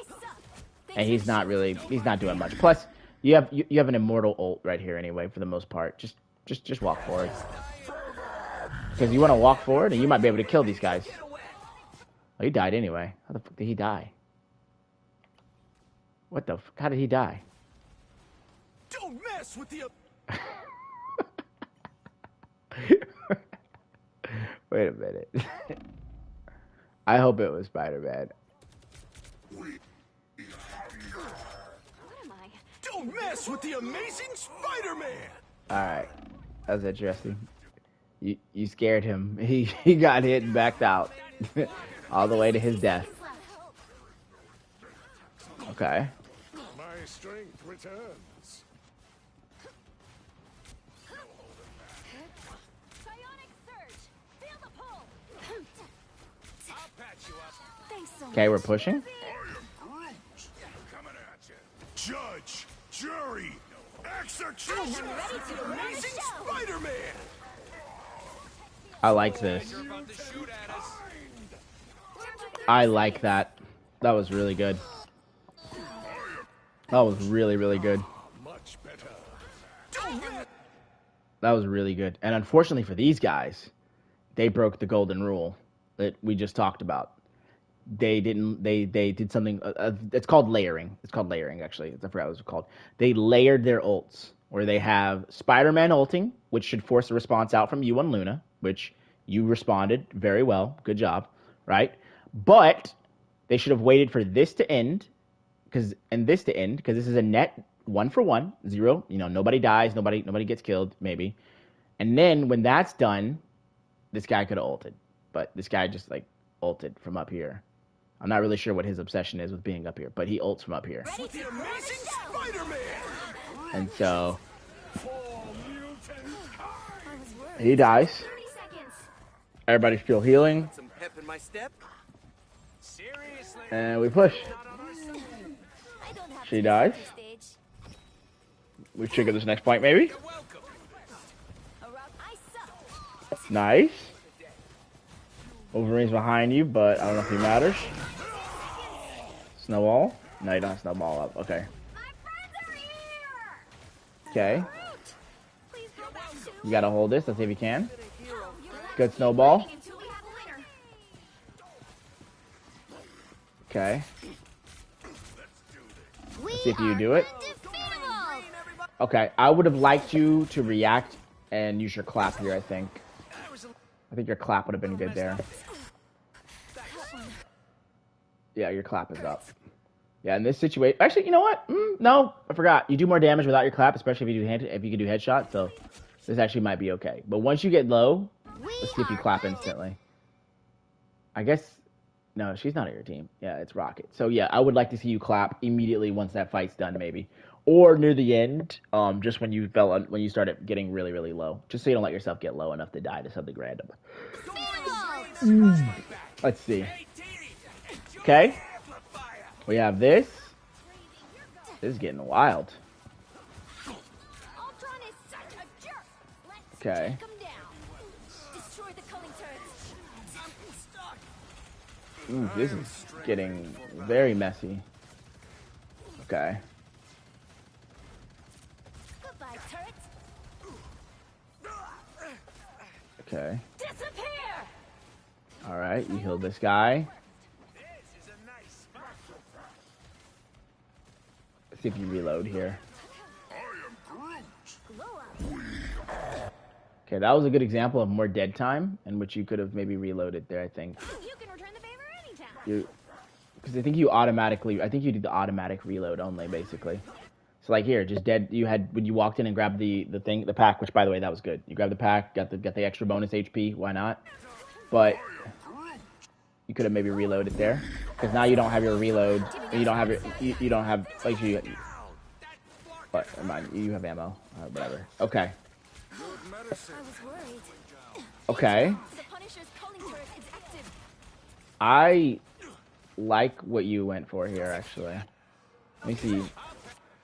and he's not doing much. Plus, you have an immortal ult right here anyway. For the most part, just walk forward. Because you want to walk forward, and you might be able to kill these guys. Oh, he died anyway. How the fuck did he die? What the? How did he die? Don't mess with the. Wait a minute. I hope it was Spider-Man. What am I? Don't mess with the amazing Spider-Man. All right, that's interesting. You scared him. He got hit and backed out, all the way to his death. Okay. My strength returns. Psionic surge! Feel the pull! I'll patch you up. Thanks so much. Okay, we're pushing. I am Groot. Coming at you. Judge, jury, executioner. Amazing Spider-Man. I like this. You're about to shoot at us. I like that. That was really good. That was really, really good. Much better. That was really good. And unfortunately for these guys, they broke the golden rule that we just talked about. They did something. It's called layering. It's called layering, actually. I forgot what it was called. They layered their ults, where they have Spider-Man ulting, which should force a response out from you on Luna, which you responded very well. Good job, right? But they should have waited for this to end, because this is a net 1-for-1, 0. You know, nobody dies, nobody gets killed, maybe. And then when that's done, this guy could have ulted, but this guy just like ulted from up here. I'm not really sure what his obsession is with being up here, but he ults from up here. With the amazing Spider-Man. And so For mutant time. he dies. 30 seconds. Everybody's still healing, Some pep in my step. Seriously. and we push. Not on our side. I don't have She to dies. stage. We trigger this next point, maybe. You're welcome. I suck. Nice. Wolverine's behind you, but I don't know if he matters. Snowball? No, you don't have snowball up. Okay. My friends are here! Okay. Please go back to You gotta hold this. Let's see if you can. You're Good snowball. until we have a winner. Okay. We see if you do it. undefeatable. Okay. I would have liked you to react and use your clap here, I think. I think your clap would have been good there. Yeah, your clap is up. Yeah, in this situation, actually, you know what? No, I forgot. You do more damage without your clap, especially if you can do headshot. So this actually might be okay. But once you get low, let's see if you clap instantly. I guess no, she's not on your team. Yeah, it's Rocket. So yeah, I would like to see you clap immediately once that fight's done, maybe, or near the end, just when you started getting really, really low, just so you don't let yourself get low enough to die to something random. Let's see. Okay. We have this. This is getting wild. Ultron is such a jerk. Let's Okay. take him down. Destroy the culling turrets. Ooh, this is getting very messy. Okay. Goodbye, turrets. Okay. Disappear. All right. You healed this guy. This is a nice spot. Let's see if you reload here. Glow up. Okay, that was a good example of more dead time in which you could have maybe reloaded there, I think. You can return the favor anytime. Because I think you did the automatic reload only, basically. So like here, just dead. You had when you walked in and grabbed the pack, which by the way that was good. You grabbed the pack, got the extra bonus HP. Why not? But You could have maybe reloaded there, because now you don't have your reload. And you don't have your. You don't have like you. But never mind. You have ammo. Whatever. Okay. I was worried. Okay. The Punisher's calling turret is active. I like what you went for here, actually. Let me see.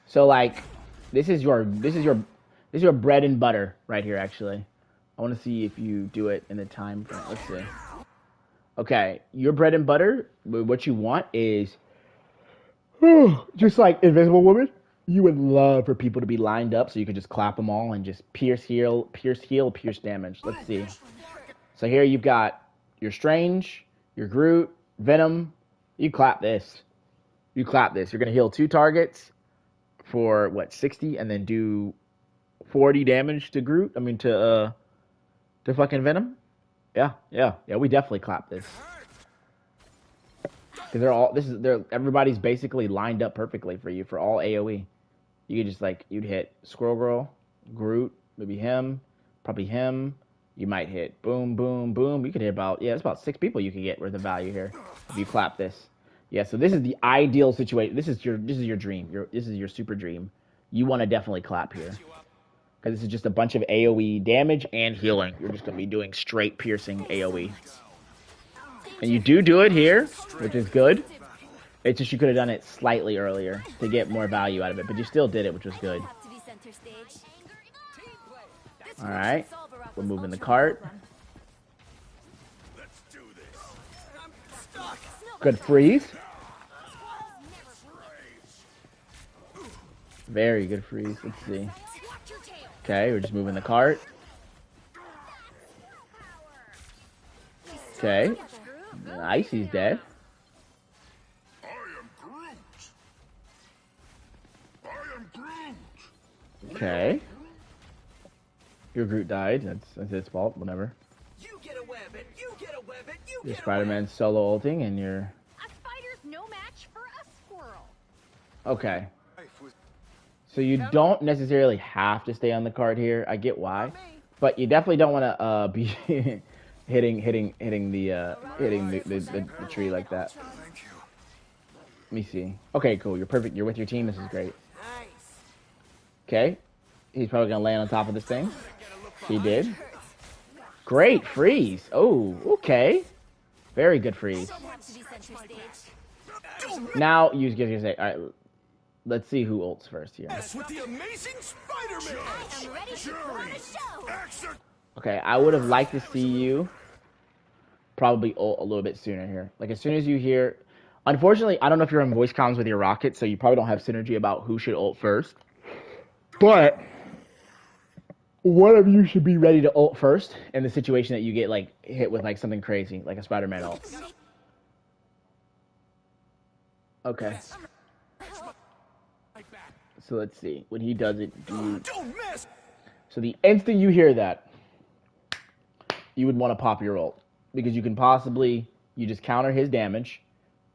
So like, this is your bread and butter right here, actually. I want to see if you do it in the time frame. Let's see. Okay, your bread and butter, what you want is just like Invisible Woman. You would love for people to be lined up so you could just clap them all and just pierce heal, pierce damage. Let's see. So here you've got your Strange, your Groot, Venom. You clap this. You clap this. You're going to heal 2 targets for, what, 60? And then do 40 damage to Groot? I mean, to fucking Venom? Yeah, we definitely clap this. Because everybody's basically lined up perfectly for you for all AoE. You could just you'd hit Squirrel Girl, Groot, maybe him, probably him. You might hit boom, boom, boom. You could hit it's about 6 people you could get worth of value here if you clap this. Yeah, so this is the ideal situation. This is your dream. This is your super dream. You want to definitely clap here. Because this is just a bunch of AoE damage and healing. You're just going to be doing straight piercing AoE. And you do it here, which is good. It's just you could have done it slightly earlier to get more value out of it. But you still did it, which was good. Alright. We're moving the cart. Good freeze. Very good freeze. Let's see. Okay, we're just moving the cart. Okay. Nice, he's dead. I am Groot. I am Groot. Okay. Your Groot died. That's his fault. Whatever. You get a web and you get a web and you Your get Spider-Man solo ulting and your... A spider's no match for a squirrel. Okay. So you don't necessarily have to stay on the card here. I get why. But you definitely don't want to be hitting the tree like that. Let me see. Okay, cool. You're perfect. You're with your team. This is great. Nice. Okay. He's probably going to land on top of this thing. He did. Great freeze. Oh, okay. Very good freeze. Now, you give your say. All right. Let's see who ults first here. With the amazing Spider-Man. I'm ready to put on a show. Okay, I would have liked to see you probably ult a little bit sooner here. Like, as soon as you hear... Unfortunately, I don't know if you're on voice comms with your Rocket, so you probably don't have synergy about who should ult first. But one of you should be ready to ult first in the situation that you get, like, hit with, like, something crazy, like a Spider-Man ult. Okay. So let's see. When he does it, Don't miss. So the instant you hear that, you would want to pop your ult. Because you can possibly, you just counter his damage,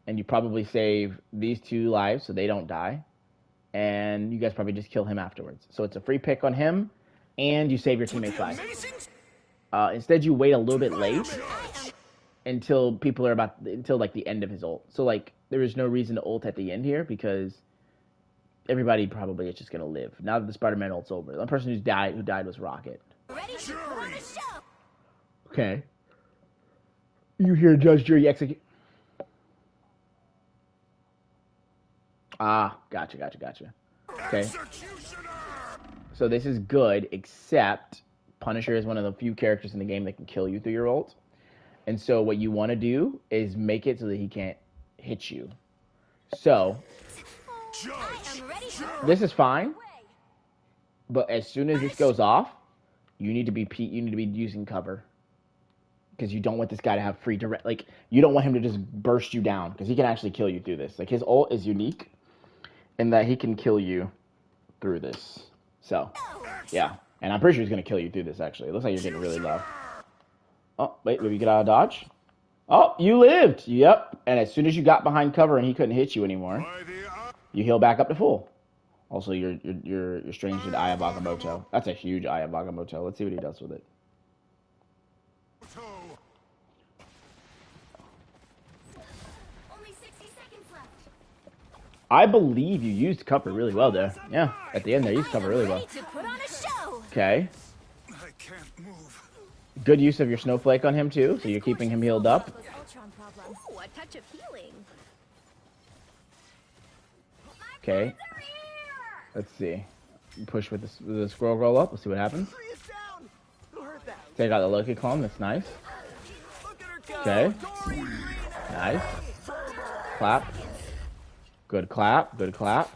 and you probably save these 2 lives so they don't die. And you guys probably just kill him afterwards. So it's a free pick on him, and you save your teammates' lives. Instead, you wait a little bit late until people are until like the end of his ult. So like, there is no reason to ult at the end here because everybody probably is just gonna live. Now that the Spider-Man ult's over. The person who died was Rocket. Ready to put on a show. Okay. You hear Judge, Jury, execute. Ah, gotcha. Okay. So this is good, except Punisher is one of the few characters in the game that can kill you through your ult. And so what you want to do is make it so that he can't hit you. So this is fine, but as soon as this goes off, you need to be using cover. Because you don't want this guy to have free direct, like, you don't want him to just burst you down, because he can actually kill you through this. Like, his ult is unique in that he can kill you through this. So, yeah. And I'm pretty sure he's going to kill you through this, actually. It looks like you're getting really low. Oh, wait, maybe you get out of dodge? Oh, you lived! Yep. And as soon as you got behind cover and he couldn't hit you anymore, you heal back up to full. Also, your Strange did Eye of Agamotto. That's a huge Eye of Agamotto. Let's see what he does with it. I believe you used cover really well there. Yeah, at the end there, you used cover really well. Ready to put on a show. Okay. I can't move. Good use of your snowflake on him too, so you're keeping him healed up. Ooh, a touch of healing. Okay. Let's see. Push with the scroll roll up. Let's see what happens. Three is down. Who heard that? Take out the Loki Clone. That's nice. Look at her go. Okay. Dorian Green. Nice. Clap. Good clap. Good clap.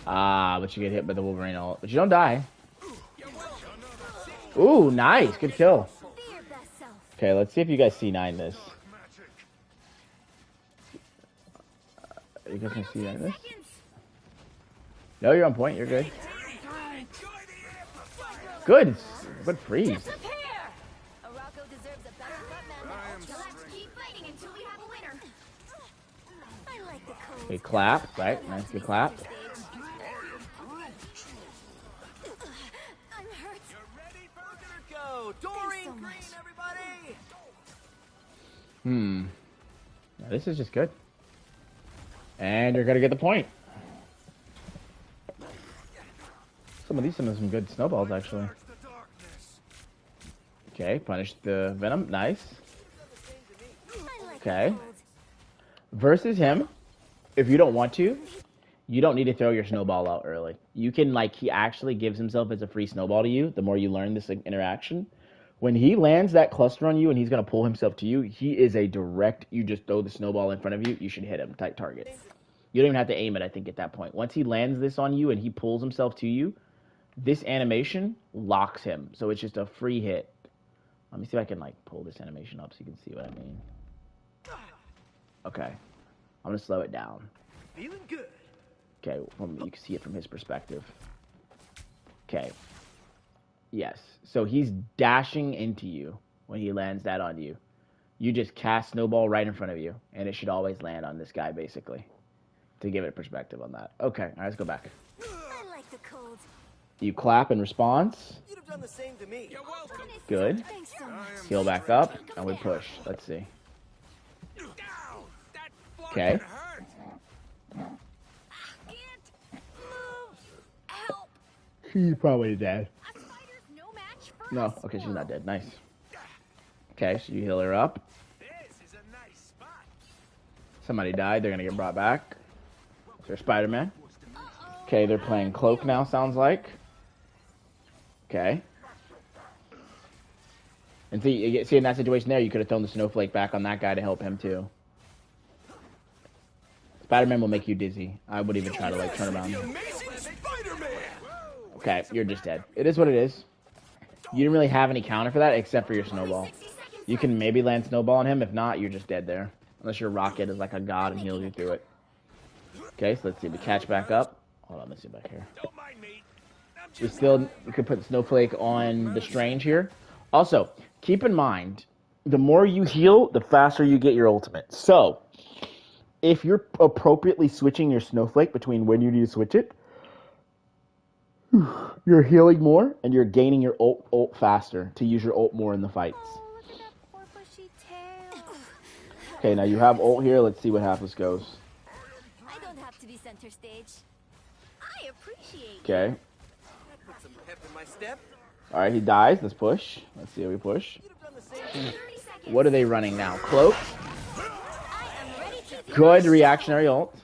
Ah, but you get hit by the Wolverine ult. But you don't die. Ooh, nice. Good kill. Be your best self. Okay, let's see if you guys C9 this. You guys can C9 this? No, you're on point. You're good. Good. Good freeze. Disappear! Arako deserves a better Batman. Let's keep fighting until we have a winner. I like the code. Okay, clap. Right. Nice. Good clap. I'm hurt. Ready? Look at her go. Dorian Green, everybody. Now, this is just good. And you're gonna get the point. Some of some good snowballs actually. Okay, punish the Venom. Nice. I like Okay. the code. Versus him, if you don't want to, you don't need to throw your snowball out early. You can, like, he actually gives himself as a free snowball to you the more you learn this interaction. When he lands that cluster on you and he's going to pull himself to you, he is a direct, you just throw the snowball in front of you, you should hit him, type target. You don't even have to aim it, I think, at that point. Once he lands this on you and he pulls himself to you, this animation locks him. So it's just a free hit. Let me see if I can, like, pull this animation up so you can see what I mean. Okay. I'm going to slow it down. Feeling good. Okay, you can see it from his perspective. Okay. Yes. So he's dashing into you when he lands that on you. You just cast snowball right in front of you, and it should always land on this guy, basically, to give it perspective on that. Okay, all right, let's go back. I like the code. You clap in response. You'd have done the same to me. Good. Thanks so much. Heal back up, and we push. Let's see. Okay. Can't move. Help. She's probably dead. A spider's no match for No, us. okay, she's not dead. Nice. Okay, so you heal her up. This is a nice spot. Somebody died. They're going to get brought back. They're Spider-Man. Okay, they're playing Cloak now, sounds like. Okay. And see, in that situation there, you could have thrown the snowflake back on that guy to help him, too. Spider-Man will make you dizzy. I would even try to, like, turn around. Amazing Spider-Man. Okay, you're just dead. It is what it is. You didn't really have any counter for that except for your snowball. You can maybe land snowball on him. If not, you're just dead there. Unless your rocket is like a god and heals you through it. Okay, so let's see. We catch back up. Hold on, let's see back here. Don't mind me. We could put Snowflake on the Strange here. Also, keep in mind, the more you heal, the faster you get your ultimate. So, if you're appropriately switching your Snowflake between when you need to switch it, you're healing more and you're gaining your ult faster to use your ult more in the fights. Oh, look at that poor bushy tail. Okay, now you have ult here. Let's see what happens goes. I don't have to be center stage. I appreciate Okay. Put some pep in my step. All right, he dies. Let's push. Let's see how we push. You'd have done the same. 30 seconds. What are they running now? Cloak. I am ready to Good reactionary ult.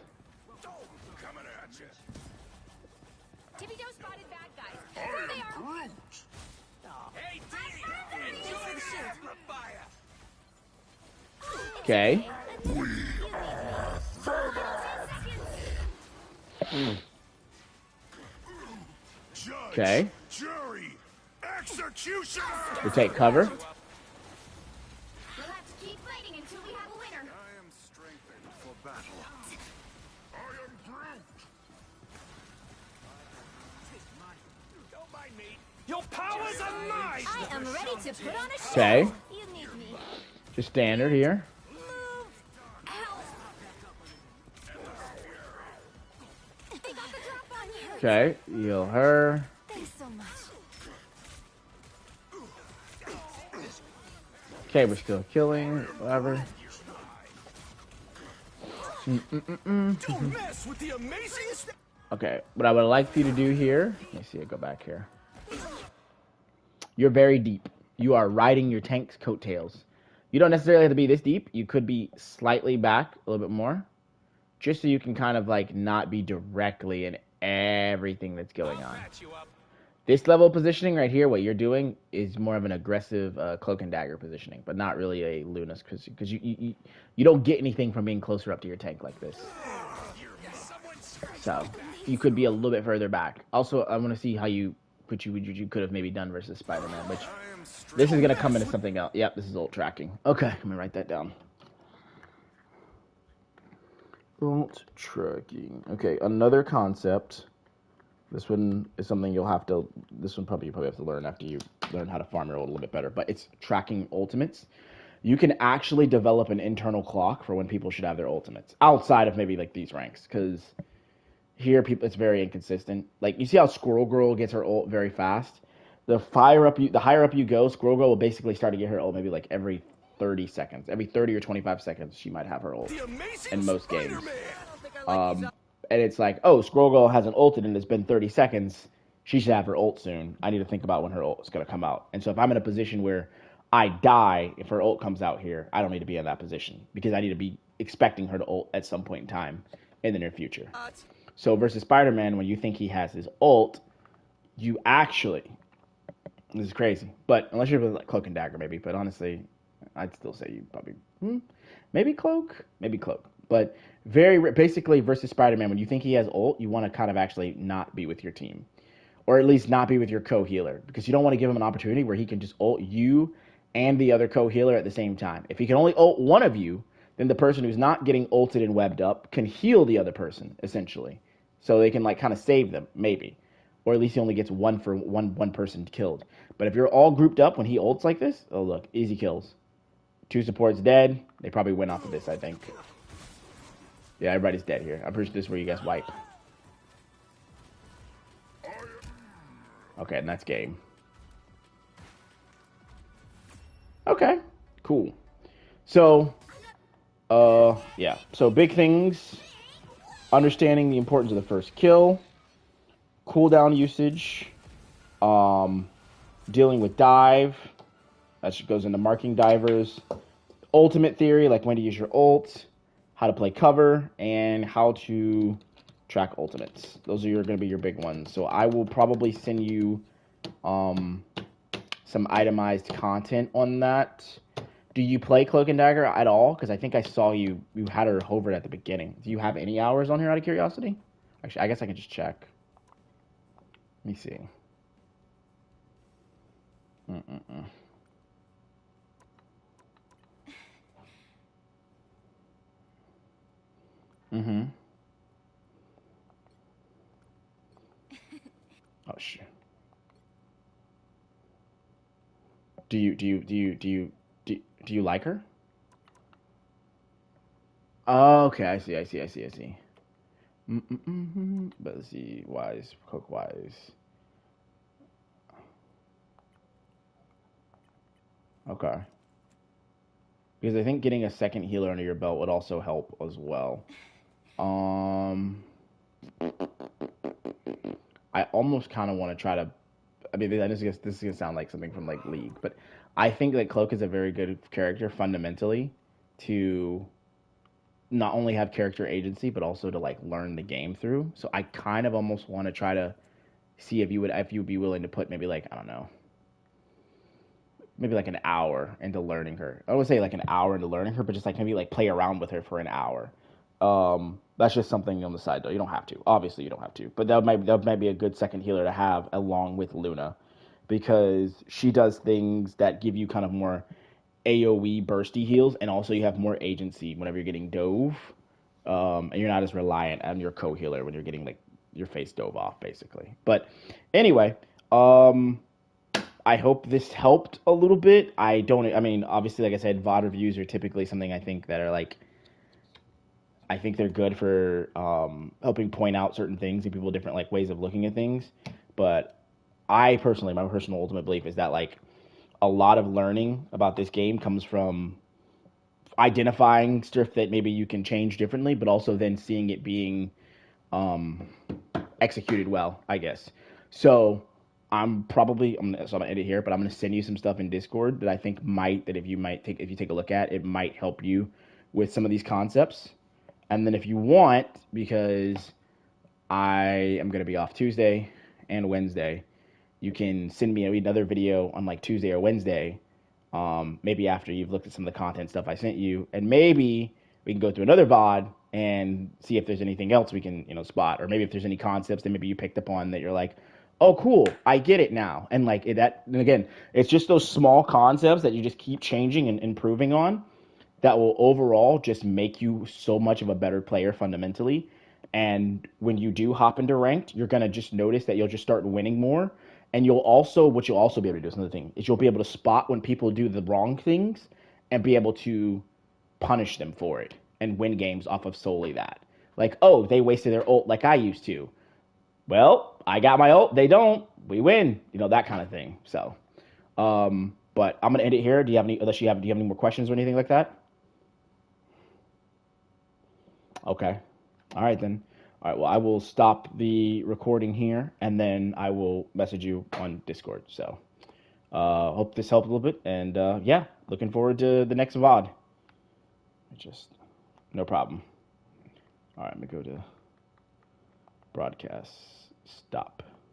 Coming at you. Tippy Joe spotted bad guys. I There they am are. Groot. Hey, Thanks for the shield. Okay. Judge. Okay. Jury. Executioner. We take cover. Let's keep fighting until we have a winner. I am strengthened for battle. I am Groot. Don't mind me. Your powers are mine. I am ready to put on a show. Okay. You need me. Just standard here. Move. Help. They got the drop on you. Okay. Heal her. Thanks so much. Okay, we're still killing. Whatever. Don't mess with the amazing. Okay, what I would like for you to do here, let me see, I go back here. You're very deep. You are riding your tank's coattails. You don't necessarily have to be this deep. You could be slightly back a little bit more, just so you can kind of like not be directly in everything that's going on. This level of positioning right here, what you're doing is more of an aggressive cloak and dagger positioning, but not really a Luna, because you don't get anything from being closer up to your tank like this. So you could be a little bit further back. Also, I want to see how you could have maybe done versus Spider-Man, which this is gonna come into something else. Yep, this is ult tracking. Okay, I'm gonna write that down. Ult tracking. Okay, another concept. This one is something you'll have to. This one you probably have to learn after you learn how to farm your ult a little bit better. But it's tracking ultimates. You can actually develop an internal clock for when people should have their ultimates outside of maybe like these ranks, because here people it's very inconsistent. Like you see how Squirrel Girl gets her ult very fast. The higher up you go, Squirrel Girl will basically start to get her ult maybe like every 30 seconds, every 30 or 25 seconds. She might have her ult in most games. And it's like, oh, Squirrel Girl hasn't ulted and it's been 30 seconds. She should have her ult soon. I need to think about when her ult is going to come out. And so if I'm in a position where I die if her ult comes out here, I don't need to be in that position because I need to be expecting her to ult at some point in time in the near future. So versus Spider-Man, when you think he has his ult, you actually, this is crazy, but unless you're with like Cloak and Dagger maybe, but honestly, I'd still say you probably, maybe Cloak, but basically versus Spider-Man, when you think he has ult, you want to kind of actually not be with your team, or at least not be with your co-healer, because you don't want to give him an opportunity where he can just ult you and the other co-healer at the same time. If he can only ult one of you, then the person who's not getting ulted and webbed up can heal the other person, essentially. So they can like kind of save them, maybe. Or at least he only gets one person killed. But if you're all grouped up when he ults like this, oh look, easy kills. 2 supports dead. They probably win off of this, I think. Yeah, everybody's dead here. I'm pretty sure this is where you guys wipe. Okay, and that's game. Okay, cool. So, yeah. So big things. Understanding the importance of the first kill. Cooldown usage. Dealing with dive. That goes into marking divers. Ultimate theory, like when to use your ult. How to play cover. And how to track ultimates. Those are going to be your big ones. So I will probably send you some itemized content on that. Do you play Cloak and Dagger at all? Because I think I saw you had her hovered at the beginning. Do you have any hours on here out of curiosity? Actually, I guess I can just check. Let me see. Oh shit. Do you like her? Oh, okay, I see. But let's see, Wise, Cook Wise. Okay. Because I think getting a second healer under your belt would also help as well. I almost kind of want to try to. I mean, this is gonna sound like something from like League, but I think that Cloak is a very good character fundamentally to not only have character agency, but also to like learn the game through. So I kind of almost want to try to see if you would be willing to put maybe like, I don't know, maybe like an hour into learning her. I would say like an hour into learning her, but just like maybe like play around with her for an hour. That's just something on the side though. You don't have to. Obviously you don't have to. But that might be a good second healer to have along with Luna, because she does things that give you kind of more AoE bursty heals, and also you have more agency whenever you're getting dove. And you're not as reliant on your co-healer when you're getting like your face dove off, basically. But anyway, I hope this helped a little bit. I mean, obviously, like I said, VOD reviews are typically something I think that are like, I think they're good for helping point out certain things and people different like ways of looking at things. But my personal ultimate belief is that like a lot of learning about this game comes from identifying stuff that maybe you can change differently, but also then seeing it being executed well, I guess. So I'm gonna end it here, but I'm gonna send you some stuff in Discord that I think if you take a look at, it might help you with some of these concepts. And then if you want, because I am gonna be off Tuesday and Wednesday, you can send me another video on like Tuesday or Wednesday, maybe after you've looked at some of the content stuff I sent you, and maybe we can go through another VOD and see if there's anything else we can, spot, or maybe if there's any concepts that maybe you picked up on that you're like, oh, cool, I get it now. And like and again, it's just those small concepts that you just keep changing and improving on that will overall just make you so much of a better player fundamentally. And when you do hop into ranked, you're gonna just notice that you'll just start winning more. And what you'll also be able to do is another thing is you'll be able to spot when people do the wrong things and be able to punish them for it and win games off of solely that. Like, oh, they wasted their ult like I used to. Well, I got my ult, they don't. We win. That kind of thing. So, but I'm gonna end it here. Do you have any more questions or anything like that? Okay. All right then. All right. Well, I will stop the recording here, and then I will message you on Discord. So, hope this helped a little bit, and yeah, looking forward to the next VOD. No problem. All right, I'm gonna go to broadcast. Stop.